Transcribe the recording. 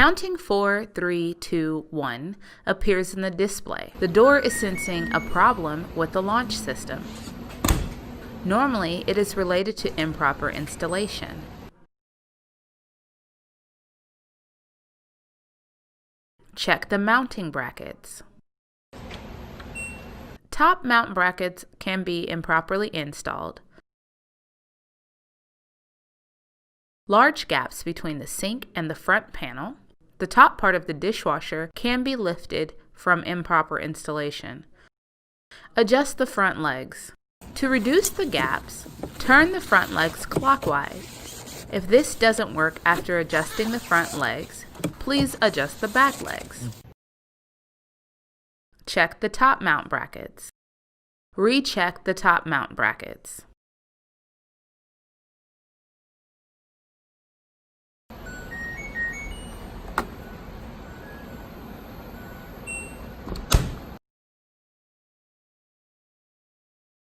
Counting 4, 3, 2, 1 appears in the display. The door is sensing a problem with the launch system. Normally, it is related to improper installation. Check the mounting brackets. Top mount brackets can be improperly installed. Large gaps between the sink and the front panel. The top part of the dishwasher can be lifted from improper installation. Adjust the front legs. To reduce the gaps, turn the front legs clockwise. If this doesn't work after adjusting the front legs, please adjust the back legs. Check the top mount brackets. Recheck the top mount brackets.